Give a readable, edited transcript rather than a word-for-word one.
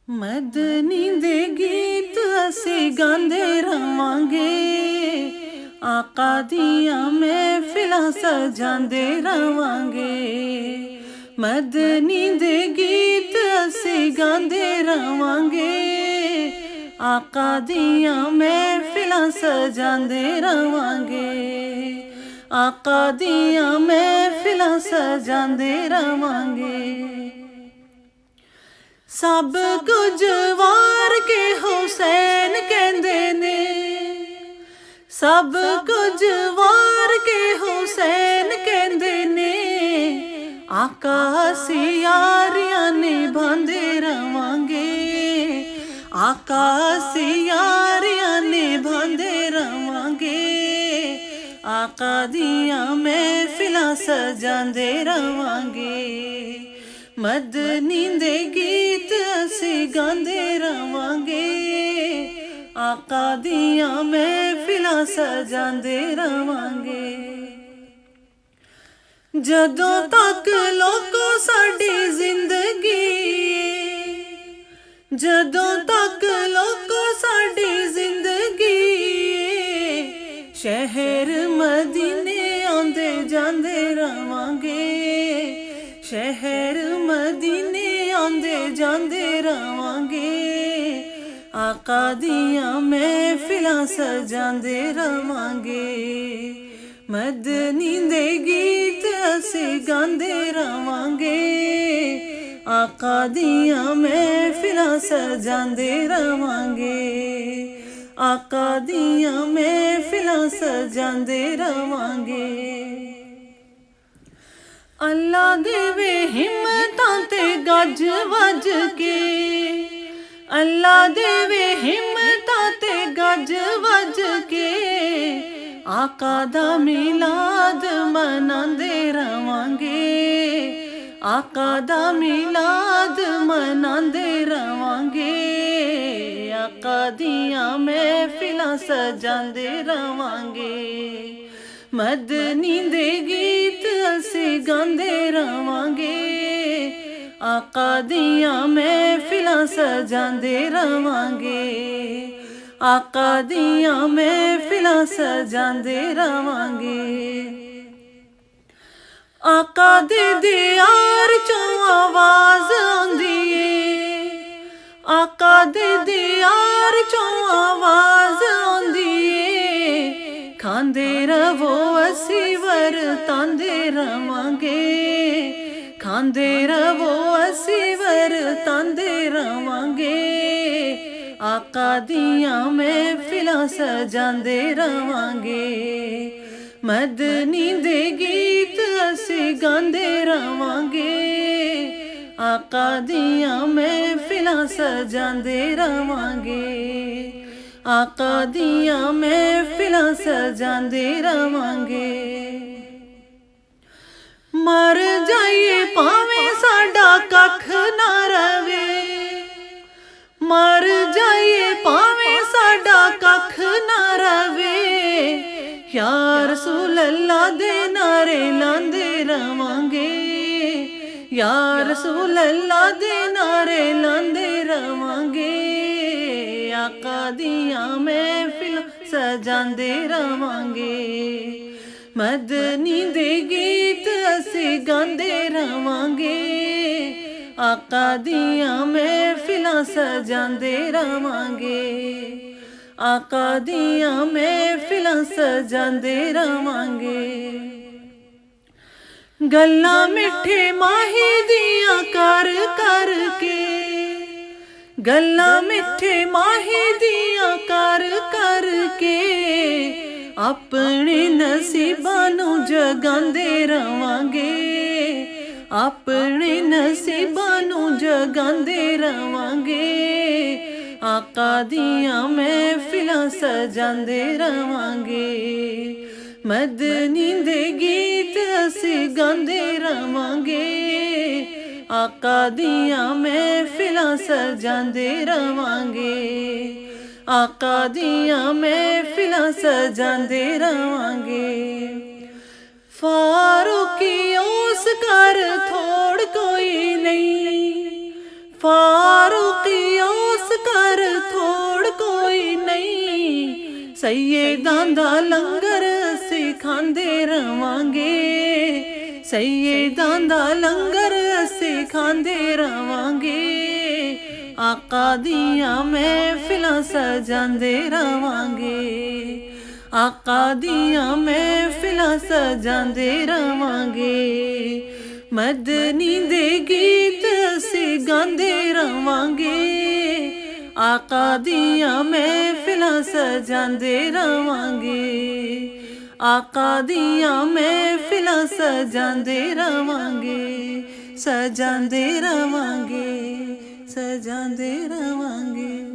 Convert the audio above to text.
मदनी दे गीत असी गांदे रवांगे, आका दियां महफिलां सजांदे रवांगे। मदनी दे गीत असी गांदे रवांगे, आका दियां महफिलां सजांदे रवांगे। आका दियां महफिलां सजांदे रवांगे। सब कुछ वार के हुसैन कहंदे ने, सब कुछ वार के हुसैन कहंदे ने। आका असी यारियां निभांदे रवांगे, आका असी यारियां निभांदे रवांगे। आका दियां महफिलां सजांदे रवांगे। मदनी दे गीत असी गांदे रवांगे, आका दियां महफिलां सजांदे रवांगे। जदों तक लोको साडी जिंदगी, जदों तक लोको साडी जिंदगी। शहर मदीने आंदे जांदे रवांगे, शहर मदीने आंदे जांदे रवांगे। आका दियां महफिलां सजांदे रवांगे। मदनी दे गीत असी गांदे रवांगे, आका दियां महफिलां सजांदे रवांगे। आका दियां महफिलां सजांदे रवांगे। अल्लाह देवे हिम्मतां ते गज वज के, अल्लाह देवे हिम्मतां ते गज वज के। आका दा मिलाद मनांदे रवांगे, आका दा मिलाद मनांदे रवांगे। आका दियां महफिलां सजांदे रवांगे। मदनी दे गीत असी गांदे रवांगे, आका दियां महफिलां सजांदे रवांगे। आका दियां महफिलां सजांदे रवांगे। आका दे दियार चों आवाज आंदी ए, आका दे दियार चों आवाज आंदी ए। खांदे रवो असी वरतांदे रवांगे, खांदे रवो असी वरतांदे रवांगे। आका दियां महफिलां सजांदे रवांगे। मदनी दे गीत असी गांदे रवांगे, आका दियां महफिलां सजांदे रवांगे। आका दियां महफिलां सजांदे रवांगे। मर जाइए भावें साडा कख ना रवे, मर जाइए भावें साडा कख ना रवे। या रसूल अल्लाह दे नारे लांदे रवांगे, या रसूल अल्लाह दे नारे लांदे रवांगे। आका दियां महफिलां सजांदे रवांगे। मदनी दे गीत असी गांदे रवांगे, आका दियां महफिलां सजांदे रवांगे। आका दियां महफिलां सजांदे रवांगे। गल्लां मिठे माही दियां कर कर के, गल्लां मिठे माही दियां कर कर के। अपने नसीबां नूं जगांदे रवांगे, अपने नसीबां नूं जगांदे रवांगे। आका दियां महफिलां सजांदे रवांगे। मदनी दे गीत असी गांदे रवांगे, आका दियां महफिलां सजांदे रवांगे। आका दियां महफिलां सजांदे रवांगे। फारूकी उस कर थोड़ कोई नहीं, फारूकी उस कर थोड़ कोई नहीं, सैयदां दा लंगर असीं खांदे रवांगे, सैयदां दा लंगर असीं खांदे रवांगे। आका दियां महफिलां सजांदे रवांगे, आका दियां महफिलां सजांदे रवांगे। मदनी दे गीत असीं गांदे रवांगे, आका दियां महफिलां सजांदे रवांगे, आका दियां महफिलां सजांदे रवांगे, सजांदे रवांगे, सजांदे रवांगे।